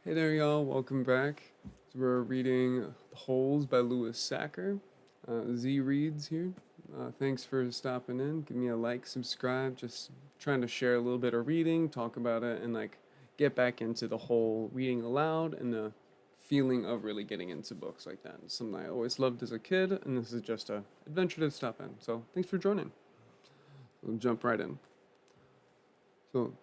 Hey there, y'all. Welcome back. So we're reading The Holes by Louis Sachar. Z Reads here. Thanks for stopping in. Give me a like, subscribe. Just trying to share a little bit of reading, talk about it, and get back into the whole reading aloud and the feeling of really getting into books like that. It's something I always loved as a kid, and this is just a adventure to stop in. So thanks for joining. We'll jump right in. So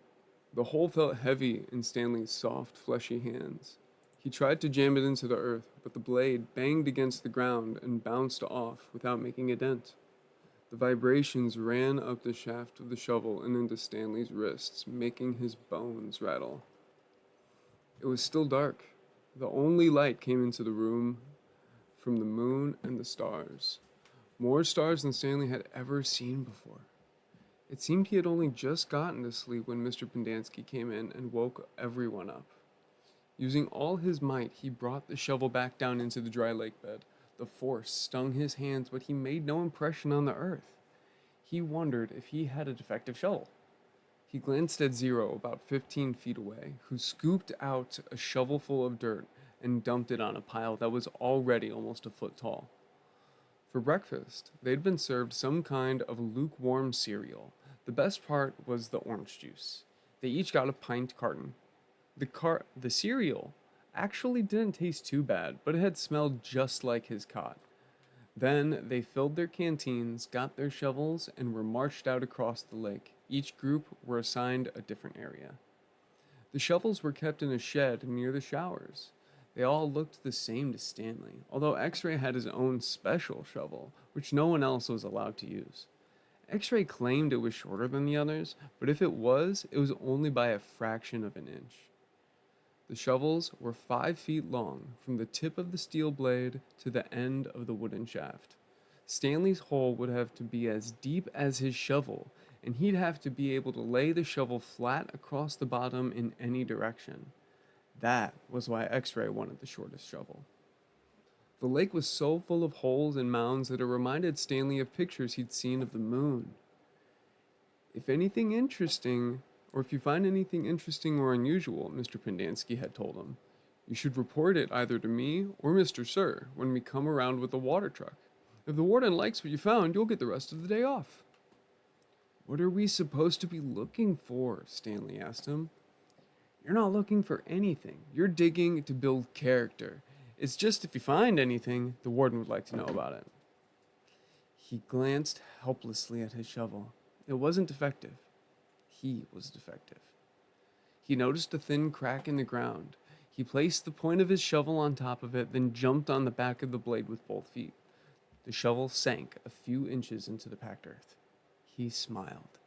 the hole felt heavy in Stanley's soft, fleshy hands. He tried to jam it into the earth, but the blade banged against the ground and bounced off without making a dent. The vibrations ran up the shaft of the shovel and into Stanley's wrists, making his bones rattle. It was still dark. The only light came into the room from the moon and the stars. More stars than Stanley had ever seen before. It seemed he had only just gotten to sleep when Mr. Pendanski came in and woke everyone up. Using all his might, he brought the shovel back down into the dry lake bed. The force stung his hands, but he made no impression on the earth. He wondered if he had a defective shovel. He glanced at Zero, about 15 feet away, who scooped out a shovelful of dirt and dumped it on a pile that was already almost a foot tall. For breakfast, they'd been served some kind of lukewarm cereal. The best part was the orange juice. They each got a pint carton. The cereal actually didn't taste too bad, but it had smelled just like his cot. Then they filled their canteens, got their shovels, and were marched out across the lake. Each group were assigned a different area. The shovels were kept in a shed near the showers. They all looked the same to Stanley, although X-Ray had his own special shovel, which no one else was allowed to use. X-Ray claimed it was shorter than the others, but if it was only by a fraction of an inch. The shovels were 5 feet long, from the tip of the steel blade to the end of the wooden shaft. Stanley's hole would have to be as deep as his shovel, and he'd have to be able to lay the shovel flat across the bottom in any direction. That was why X-Ray wanted the shortest shovel. The lake was so full of holes and mounds that it reminded Stanley of pictures he'd seen of the moon. If anything interesting, or if you find anything interesting or unusual, Mr. Pendanski had told him, you should report it either to me or Mr. Sir when we come around with the water truck. If the warden likes what you found, you'll get the rest of the day off. What are we supposed to be looking for? Stanley asked him. You're not looking for anything. You're digging to build character. It's just if you find anything, the warden would like to know about it. He glanced helplessly at his shovel. It wasn't defective. He was defective. He noticed a thin crack in the ground. He placed the point of his shovel on top of it, then jumped on the back of the blade with both feet. The shovel sank a few inches into the packed earth. He smiled.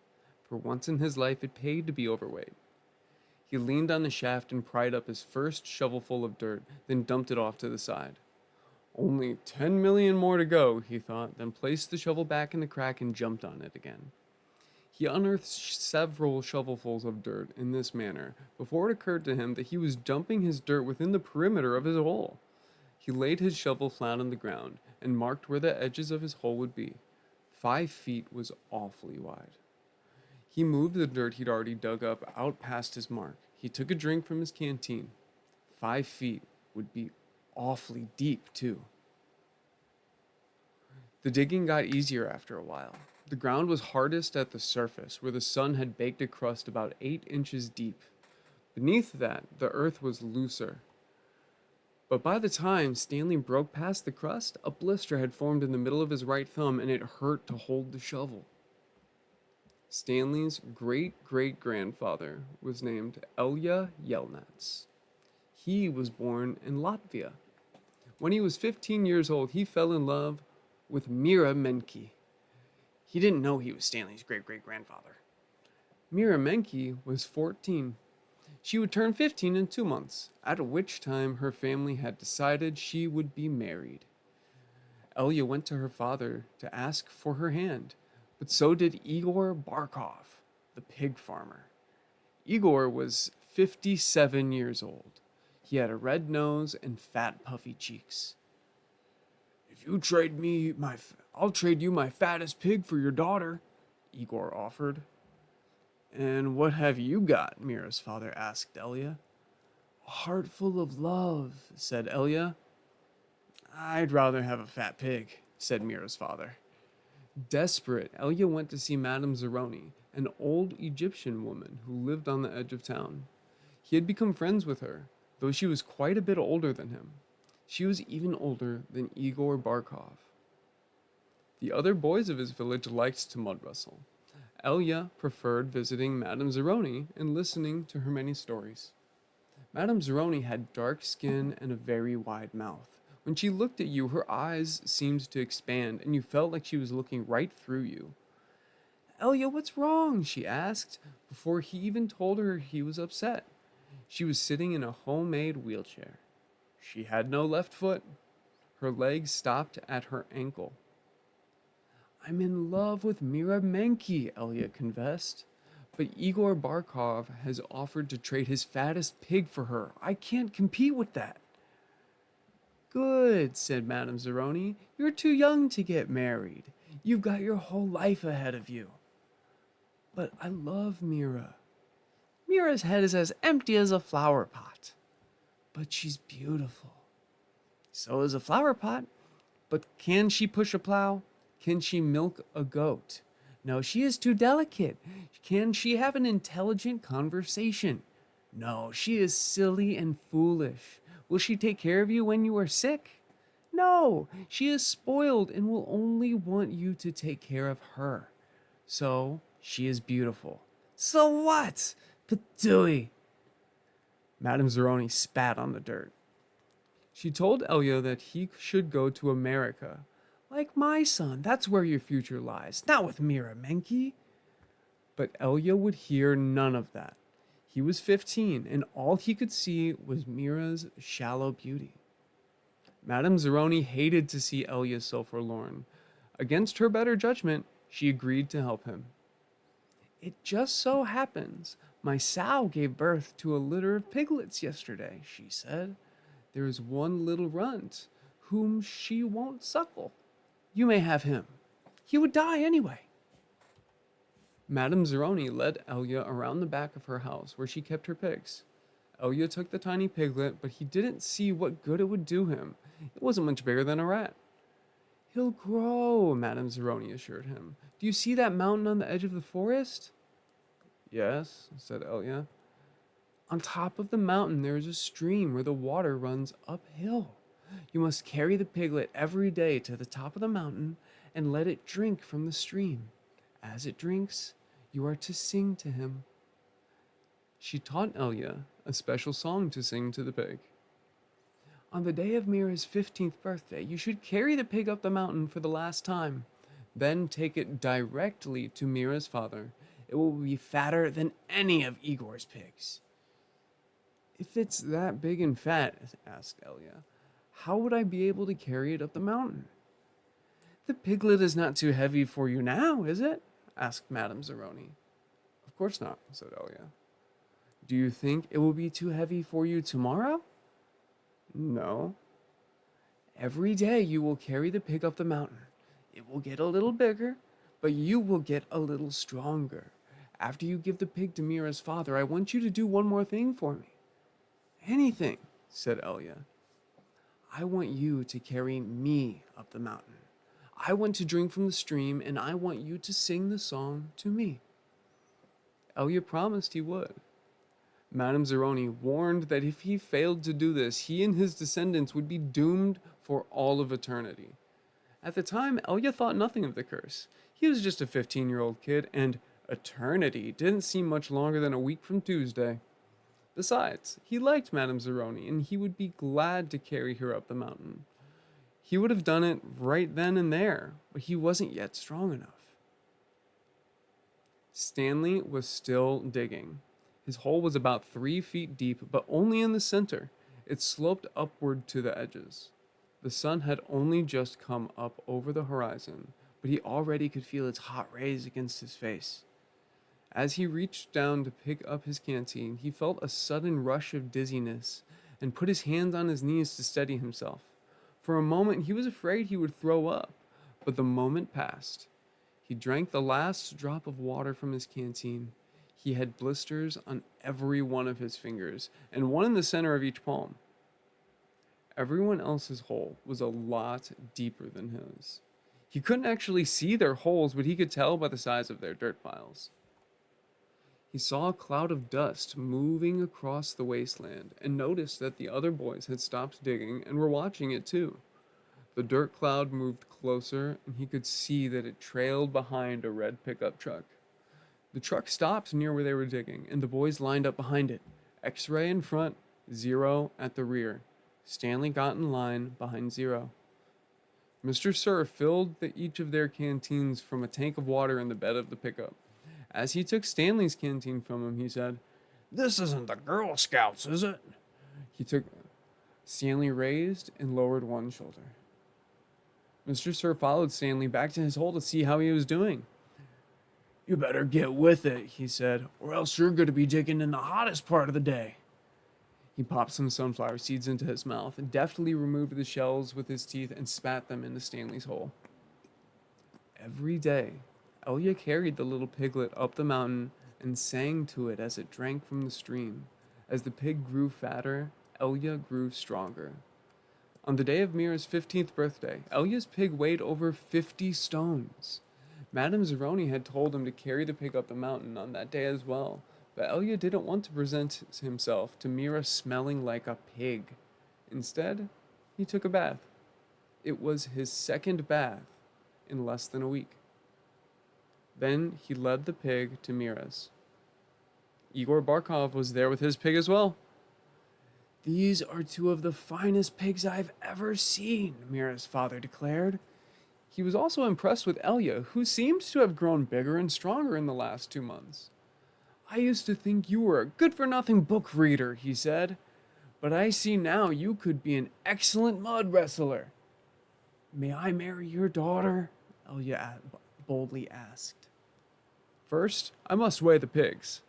For once in his life, it paid to be overweight. He leaned on the shaft and pried up his first shovelful of dirt, then dumped it off to the side. Only 10 million more to go, he thought, then placed the shovel back in the crack and jumped on it again. He unearthed several shovelfuls of dirt in this manner before it occurred to him that he was dumping his dirt within the perimeter of his hole. He laid his shovel flat on the ground and marked where the edges of his hole would be. 5 feet was awfully wide. He moved the dirt he'd already dug up out past his mark. He took a drink from his canteen. 5 feet would be awfully deep, too. The digging got easier after a while. The ground was hardest at the surface, where the sun had baked a crust about 8 inches deep. Beneath that, the earth was looser. But by the time Stanley broke past the crust, a blister had formed in the middle of his right thumb, and it hurt to hold the shovel. Stanley's great-great-grandfather was named Elya Yelnats. He was born in Latvia. When he was 15 years old, he fell in love with Mira Menke. He didn't know he was Stanley's great-great-grandfather. Mira Menke was 14. She would turn 15 in 2 months, at which time her family had decided she would be married. Elya went to her father to ask for her hand, but so did Igor Barkov, the pig farmer. Igor was 57 years old. He had a red nose and fat, puffy cheeks. If you trade me I'll trade you my fattest pig for your daughter, Igor offered. And what have you got? Mira's father asked Elya. "A heart full of love," said Elia. "I'd rather have a fat pig," said Mira's father. Desperate, Elia went to see Madame Zeroni, an old Egyptian woman who lived on the edge of town. He had become friends with her, though she was quite a bit older than him. She was even older than Igor Barkov. The other boys of his village liked to mud wrestle. Elia preferred visiting Madame Zeroni and listening to her many stories. Madame Zeroni had dark skin and a very wide mouth. When she looked at you, her eyes seemed to expand, and you felt like she was looking right through you. "Elia, what's wrong?" she asked, before he even told her he was upset. She was sitting in a homemade wheelchair. She had no left foot. Her leg stopped at her ankle. "I'm in love with Mira Menke," Elia confessed. "But Igor Barkov has offered to trade his fattest pig for her. I can't compete with that." "Good," said Madame Zeroni. "You're too young to get married. You've got your whole life ahead of you." "But I love Mira." "Mira's head is as empty as a flower pot." "But she's beautiful." "So is a flower pot. But can she push a plow? Can she milk a goat? No, she is too delicate. Can she have an intelligent conversation? No, she is silly and foolish. Will she take care of you when you are sick? No, she is spoiled and will only want you to take care of her. So, she is beautiful." "So what? Patooey." Madame Zeroni spat on the dirt. She told Elia that he should go to America. "Like my son, that's where your future lies, not with Mira Menke." But Elia would hear none of that. He was 15, and all he could see was Mira's shallow beauty. Madame Zeroni hated to see Elia so forlorn. Against her better judgment, she agreed to help him. "It just so happens my sow gave birth to a litter of piglets yesterday," she said. "There is one little runt whom she won't suckle. You may have him. He would die anyway." Madame Zeroni led Elia around the back of her house where she kept her pigs. Elia took the tiny piglet, but he didn't see what good it would do him. It wasn't much bigger than a rat. "He'll grow," Madame Zeroni assured him. "Do you see that mountain on the edge of the forest?" "Yes," said Elia. "On top of the mountain there is a stream where the water runs uphill. You must carry the piglet every day to the top of the mountain and let it drink from the stream. As it drinks, you are to sing to him." She taught Elia a special song to sing to the pig. "On the day of Mira's 15th birthday, you should carry the pig up the mountain for the last time. Then take it directly to Mira's father. It will be fatter than any of Igor's pigs." "If it's that big and fat," asked Elia, "how would I be able to carry it up the mountain?" "The piglet is not too heavy for you now, is it?" asked Madame Zeroni. "Of course not," said Elia. "Do you think it will be too heavy for you tomorrow?" "No." "Every day you will carry the pig up the mountain. It will get a little bigger, but you will get a little stronger. After you give the pig to Mira's father, I want you to do one more thing for me." "Anything," said Elia. "I want you to carry me up the mountain. I want to drink from the stream, and I want you to sing the song to me." Elia promised he would. Madame Zeroni warned that if he failed to do this, he and his descendants would be doomed for all of eternity. At the time, Elia thought nothing of the curse. He was just a 15-year-old kid, and eternity didn't seem much longer than a week from Tuesday. Besides, he liked Madame Zeroni, and he would be glad to carry her up the mountain. He would have done it right then and there, but he wasn't yet strong enough. Stanley was still digging. His hole was about 3 feet deep, but only in the center. It sloped upward to the edges. The sun had only just come up over the horizon, but he already could feel its hot rays against his face. As he reached down to pick up his canteen, he felt a sudden rush of dizziness and put his hands on his knees to steady himself. For a moment, he was afraid he would throw up, but the moment passed. He drank the last drop of water from his canteen. He had blisters on every one of his fingers, and one in the center of each palm. Everyone else's hole was a lot deeper than his. He couldn't actually see their holes, but he could tell by the size of their dirt piles. He saw a cloud of dust moving across the wasteland and noticed that the other boys had stopped digging and were watching it too. The dirt cloud moved closer, and he could see that it trailed behind a red pickup truck. The truck stopped near where they were digging, and the boys lined up behind it. X-ray in front, Zero at the rear. Stanley got in line behind Zero. Mr. Sir filled each of their canteens from a tank of water in the bed of the pickup. As he took Stanley's canteen from him, he said, "This isn't the Girl Scouts, is it?" Stanley raised and lowered one shoulder. Mr. Sir followed Stanley back to his hole to see how he was doing. "You better get with it," he said, "or else you're going to be digging in the hottest part of the day." He popped some sunflower seeds into his mouth and deftly removed the shells with his teeth and spat them into Stanley's hole. Every day, Elia carried the little piglet up the mountain and sang to it as it drank from the stream. As the pig grew fatter, Elia grew stronger. On the day of Mira's 15th birthday, Elia's pig weighed over 50 stones. Madame Zeroni had told him to carry the pig up the mountain on that day as well, but Elia didn't want to present himself to Mira smelling like a pig. Instead, he took a bath. It was his second bath in less than a week. Then he led the pig to Mira's. Igor Barkov was there with his pig as well. "These are two of the finest pigs I've ever seen," Mira's father declared. He was also impressed with Elia, who seemed to have grown bigger and stronger in the last 2 months. "I used to think you were a good-for-nothing book reader," he said, "but I see now you could be an excellent mud wrestler." "May I marry your daughter?" Elia boldly asked. "First, I must weigh the pigs."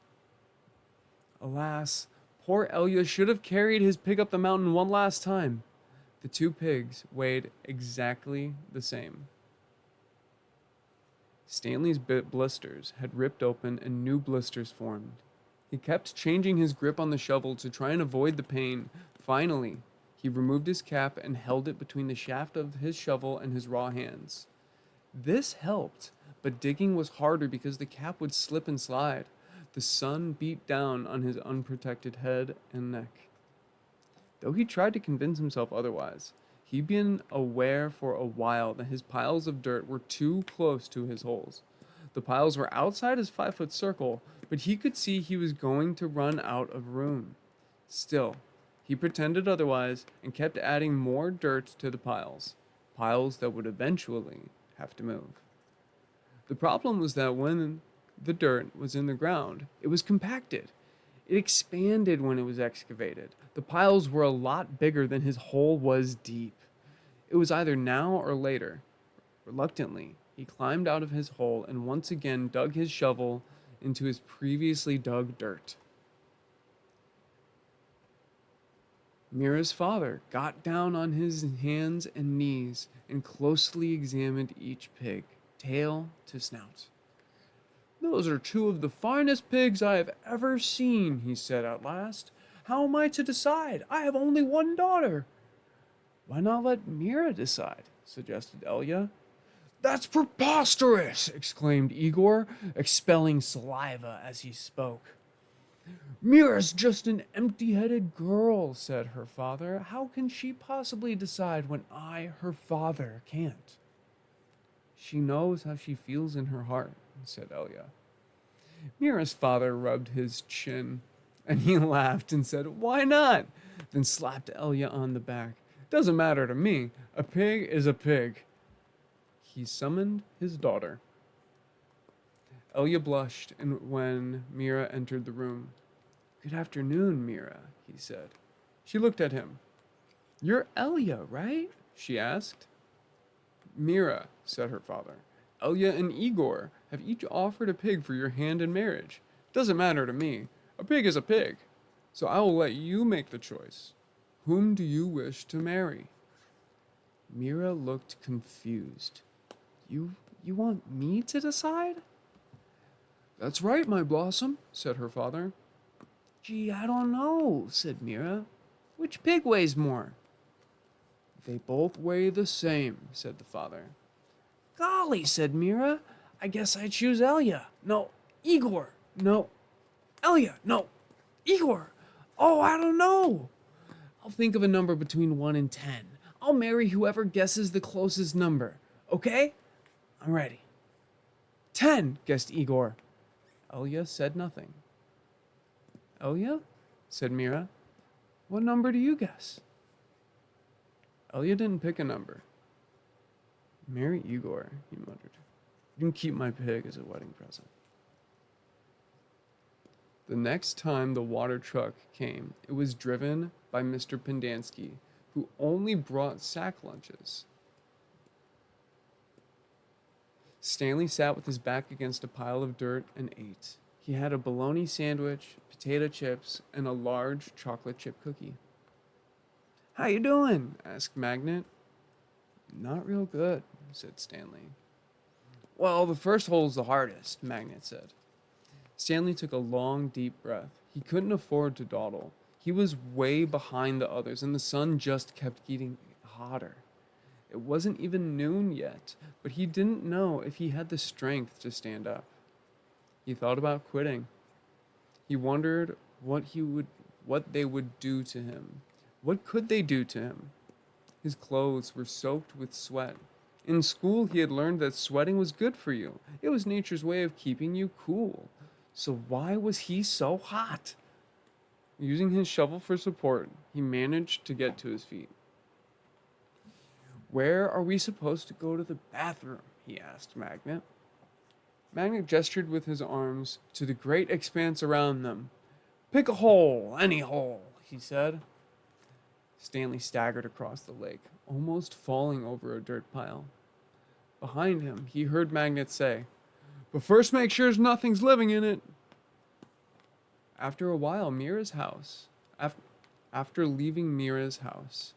Alas, poor Elia should have carried his pig up the mountain one last time. The two pigs weighed exactly the same. Stanley's blisters had ripped open and new blisters formed. He kept changing his grip on the shovel to try and avoid the pain. Finally, he removed his cap and held it between the shaft of his shovel and his raw hands. This helped, but digging was harder because the cap would slip and slide. The sun beat down on his unprotected head and neck. Though he tried to convince himself otherwise, he'd been aware for a while that his piles of dirt were too close to his holes. The piles were outside his 5-foot circle, but he could see he was going to run out of room. Still, he pretended otherwise and kept adding more dirt to the piles that would eventually have to move. The problem was that when the dirt was in the ground, it was compacted. It expanded when it was excavated. The piles were a lot bigger than his hole was deep. It was either now or later. Reluctantly, he climbed out of his hole and once again dug his shovel into his previously dug dirt. Mira's father got down on his hands and knees and closely examined each pig, tail to snout. "Those are two of the finest pigs I have ever seen," he said at last. "How am I to decide? I have only one daughter." "Why not let Mira decide?" suggested Elia. "That's preposterous!" exclaimed Igor, expelling saliva as he spoke. "Mira's just an empty-headed girl," said her father. "How can she possibly decide when I, her father, can't?" "She knows how she feels in her heart," said Elia. Mira's father rubbed his chin, and he laughed and said, "Why not?" Then slapped Elia on the back. "Doesn't matter to me. A pig is a pig." He summoned his daughter. Elia blushed when Mira entered the room. "Good afternoon, Mira," he said. She looked at him. "You're Elia, right?" she asked. "Mira," said her father. "Elia and Igor have each offered a pig for your hand in marriage. Doesn't matter to me. A pig is a pig. So I will let you make the choice. Whom do you wish to marry?" Mira looked confused. You want me to decide?" That's right, my blossom, said her father. Gee, I don't know, said Mira. Which pig weighs more? They both weigh the same, said the father. Golly, said Mira. I guess I choose Elia. No, Igor. No, Elia. No, Igor. Oh, I don't know. I'll think of a number between 1 and 10. I'll marry whoever guesses the closest number. Okay? I'm ready. 10, guessed Igor. Elia said nothing. Elia? Said Mira. What number do you guess? Elia didn't pick a number. Marry Igor, he muttered. You can keep my pig as a wedding present. The next time the water truck came, it was driven by Mr. Pendanski, who only brought sack lunches. Stanley sat with his back against a pile of dirt and ate. He had a bologna sandwich, potato chips, and a large chocolate chip cookie. How you doing? Asked Magnet. Not real good, said Stanley. Well, the first hole's the hardest, Magnet said. Stanley took a long, deep breath. He couldn't afford to dawdle. He was way behind the others, and the sun just kept getting hotter. It wasn't even noon yet, but he didn't know if he had the strength to stand up. He thought about quitting. He wondered what they would do to him. What could they do to him? His clothes were soaked with sweat. In school, he had learned that sweating was good for you. It was nature's way of keeping you cool. So why was he so hot? Using his shovel for support, he managed to get to his feet. Where are we supposed to go to the bathroom? He asked Magnet. Magnet gestured with his arms to the great expanse around them. Pick a hole, any hole, he said. Stanley staggered across the lake, almost falling over a dirt pile. Behind him, he heard Magnet say, But first make sure nothing's living in it. After a while, after leaving Mira's house,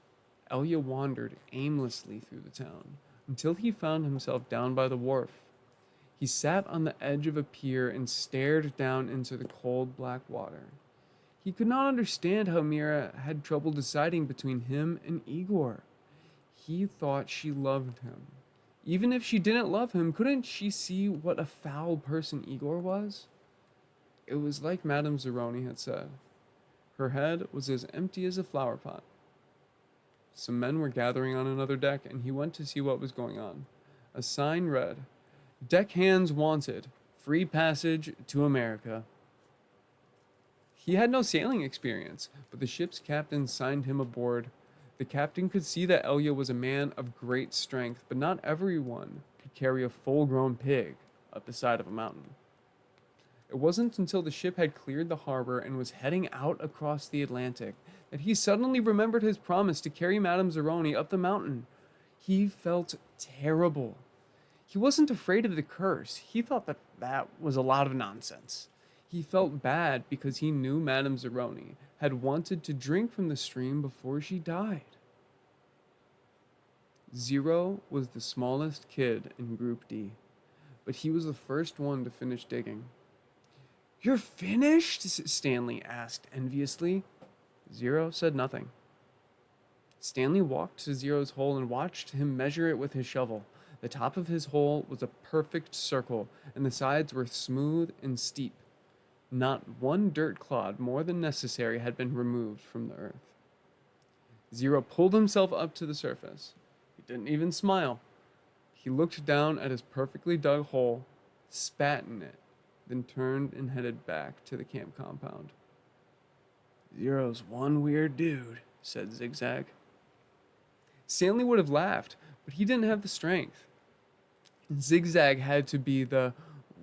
Elia wandered aimlessly through the town until he found himself down by the wharf. He sat on the edge of a pier and stared down into the cold black water. He could not understand how Mira had trouble deciding between him and Igor. He thought she loved him. Even if she didn't love him, couldn't she see what a foul person Igor was? It was like Madame Zeroni had said. Her head was as empty as a flower pot. Some men were gathering on another deck, and he went to see what was going on. A sign read, Deck hands wanted, free passage to America. He had no sailing experience, but the ship's captain signed him aboard. The captain could see that Elia was a man of great strength, but not everyone could carry a full-grown pig up the side of a mountain. It wasn't until the ship had cleared the harbor and was heading out across the Atlantic that he suddenly remembered his promise to carry Madame Zeroni up the mountain. He felt terrible. He wasn't afraid of the curse. He thought that was a lot of nonsense. He felt bad because he knew Madame Zeroni had wanted to drink from the stream before she died. Zero was the smallest kid in Group D, but he was the first one to finish digging. You're finished? Stanley asked enviously. Zero said nothing. Stanley walked to Zero's hole and watched him measure it with his shovel. The top of his hole was a perfect circle, and the sides were smooth and steep. Not one dirt clod more than necessary had been removed from the earth. Zero pulled himself up to the surface. He didn't even smile. He looked down at his perfectly dug hole, spat in it, then turned and headed back to the camp compound. Zero's one weird dude, said Zigzag. Stanley would have laughed, but he didn't have the strength. Zigzag had to be the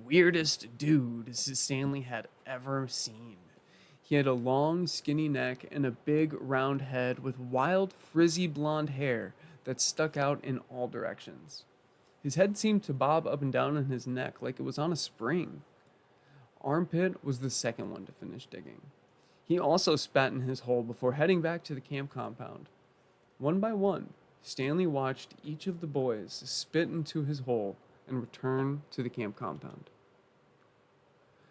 weirdest dude Stanley had ever seen. He had a long, skinny neck and a big, round head with wild, frizzy blonde hair that stuck out in all directions. His head seemed to bob up and down on his neck like it was on a spring. Armpit was the second one to finish digging. He also spat in his hole before heading back to the camp compound. One by one, Stanley watched each of the boys spit into his hole and return to the camp compound.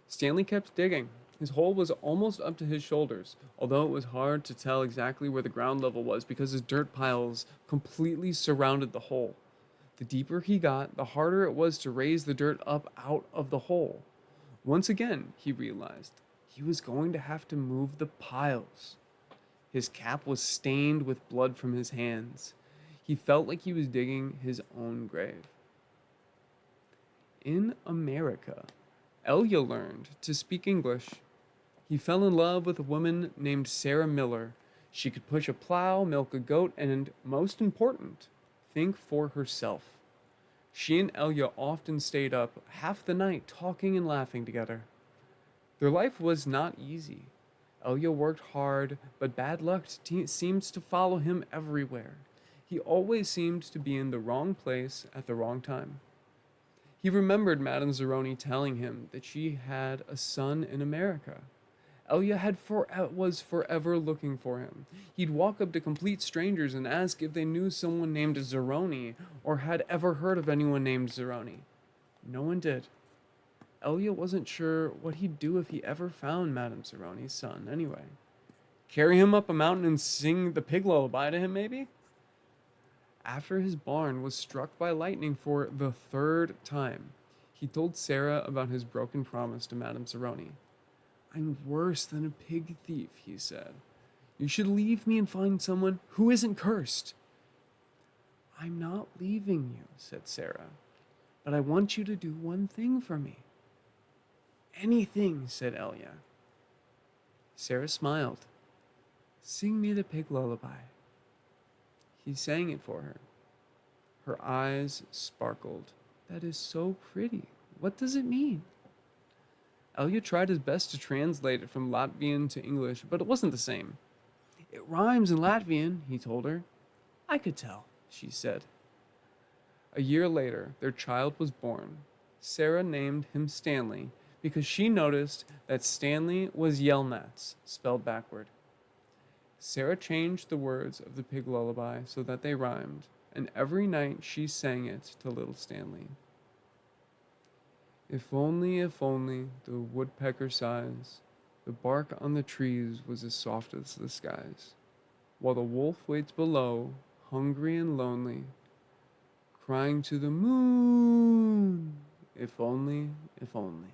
Stanley kept digging. His hole was almost up to his shoulders, although it was hard to tell exactly where the ground level was because his dirt piles completely surrounded the hole. The deeper he got, the harder it was to raise the dirt up out of the hole. Once again, he realized, he was going to have to move the piles. His cap was stained with blood from his hands. He felt like he was digging his own grave. In America, Elia learned to speak English. He fell in love with a woman named Sarah Miller. She could push a plow, milk a goat, and, most important, think for herself. She and Elia often stayed up half the night talking and laughing together. Their life was not easy. Elia worked hard, but bad luck seemed to follow him everywhere. He always seemed to be in the wrong place at the wrong time. He remembered Madame Zeroni telling him that she had a son in America. Elia was forever looking for him. He'd walk up to complete strangers and ask if they knew someone named Zeroni or had ever heard of anyone named Zeroni. No one did. Elia wasn't sure what he'd do if he ever found Madame Zeroni's son anyway. Carry him up a mountain and sing the pig lullaby to him, maybe? After his barn was struck by lightning for the third time, he told Sarah about his broken promise to Madame Zeroni. "I'm worse than a pig thief," he said. "You should leave me and find someone who isn't cursed." "I'm not leaving you," said Sarah, "but I want you to do one thing for me." "Anything," said Elia. Sarah smiled. "Sing me the pig lullaby." He sang it for her. Her eyes sparkled. "That is so pretty. What does it mean?" Elia tried his best to translate it from Latvian to English, but it wasn't the same. "It rhymes in Latvian," he told her. "I could tell," she said. A year later, their child was born. Sarah named him Stanley because she noticed that Stanley was Yelnats, spelled backward. Sarah changed the words of the pig lullaby so that they rhymed, and every night she sang it to little Stanley. If only the woodpecker sighs, the bark on the trees was as soft as the skies, while the wolf waits below, hungry and lonely, crying to the moon, if only, if only.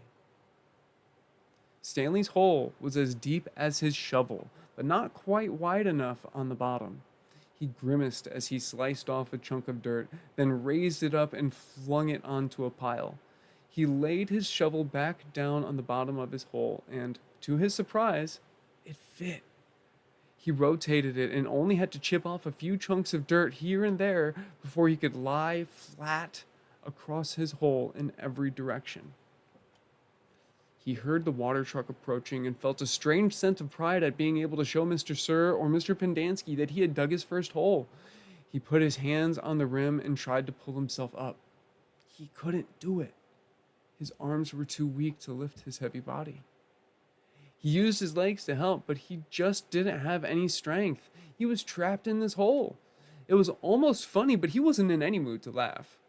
Stanley's hole was as deep as his shovel, but not quite wide enough on the bottom. He grimaced as he sliced off a chunk of dirt, then raised it up and flung it onto a pile. He laid his shovel back down on the bottom of his hole, and, to his surprise, it fit. He rotated it and only had to chip off a few chunks of dirt here and there before he could lie flat across his hole in every direction. He heard the water truck approaching and felt a strange sense of pride at being able to show Mr. Sir or Mr. Pendanski that he had dug his first hole. He put his hands on the rim and tried to pull himself up. He couldn't do it. His arms were too weak to lift his heavy body. He used his legs to help, but he just didn't have any strength. He was trapped in this hole. It was almost funny, but he wasn't in any mood to laugh.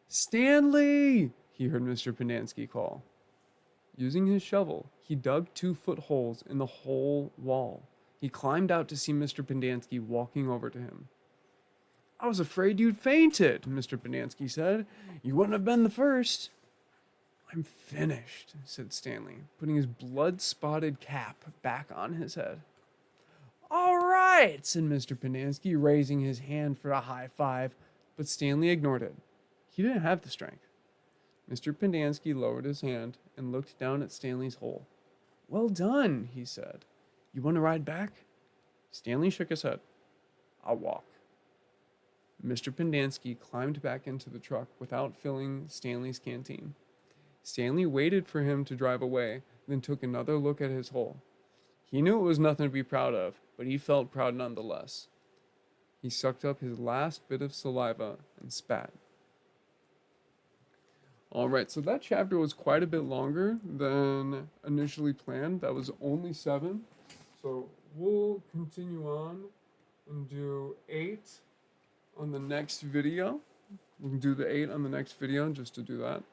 "Stanley!" he heard Mr. Pendanski call. Using his shovel, he dug 2-foot holes in the whole wall. He climbed out to see Mr. Pendanski walking over to him. "I was afraid you'd fainted," Mr. Pendanski said. "You wouldn't have been the first." "I'm finished," said Stanley, putting his blood-spotted cap back on his head. "All right," said Mr. Pendanski, raising his hand for a high five, but Stanley ignored it. He didn't have the strength. Mr. Pendanski lowered his hand and looked down at Stanley's hole. "Well done," he said. "You want to ride back?" Stanley shook his head. "I'll walk." Mr. Pendanski climbed back into the truck without filling Stanley's canteen. Stanley waited for him to drive away, then took another look at his hole. He knew it was nothing to be proud of, but he felt proud nonetheless. He sucked up his last bit of saliva and spat. Alright, so that chapter was quite a bit longer than initially planned. That was only 7. So we'll continue on and do 8 on the next video. We can do the 8 on the next video just to do that.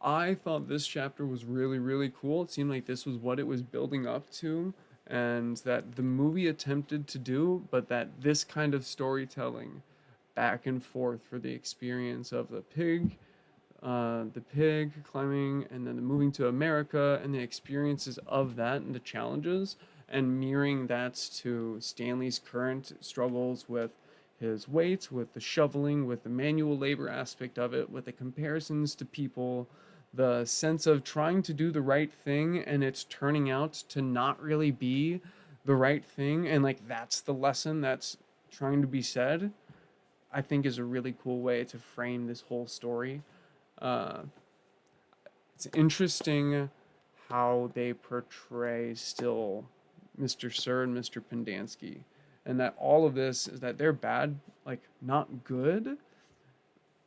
I thought this chapter was really, really cool. It seemed like this was what it was building up to, and that the movie attempted to do, but that this kind of storytelling back and forth for the experience of the pig climbing, and then the moving to America, and the experiences of that and the challenges, and mirroring that to Stanley's current struggles with his weight, with the shoveling, with the manual labor aspect of it, with the comparisons to people, the sense of trying to do the right thing and it's turning out to not really be the right thing, and like that's the lesson that's trying to be said. I think is a really cool way to frame this whole story. uh, it's interesting how they portray still Mr. Sir and Mr. Pendansky, and that all of this is that they're bad, like not good,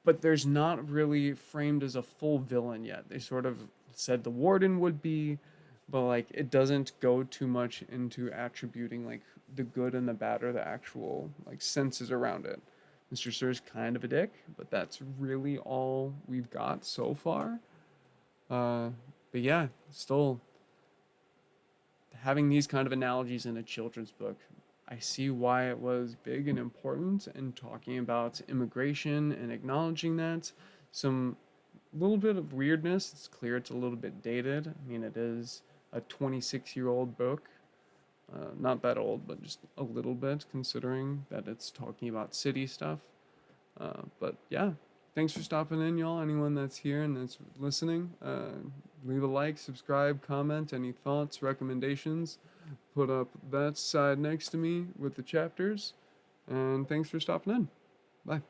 but there's not really framed as a full villain yet. They sort of said the warden would be, but like it doesn't go too much into attributing like the good and the bad or the actual like senses around it. Mr. Sir's kind of a dick, but that's really all we've got so far. Uh, but yeah, still having these kind of analogies in a children's book, I see why it was big and important, and talking about immigration and acknowledging that. Some little bit of weirdness. It's clear it's a little bit dated. I mean, it is a 26-year-old book. Not that old, but just a little bit considering that it's talking about city stuff. But yeah, thanks for stopping in, y'all. Anyone that's here and that's listening, leave a like, subscribe, comment, any thoughts, recommendations. Put up that side next to me with the chapters. And thanks for stopping in. Bye.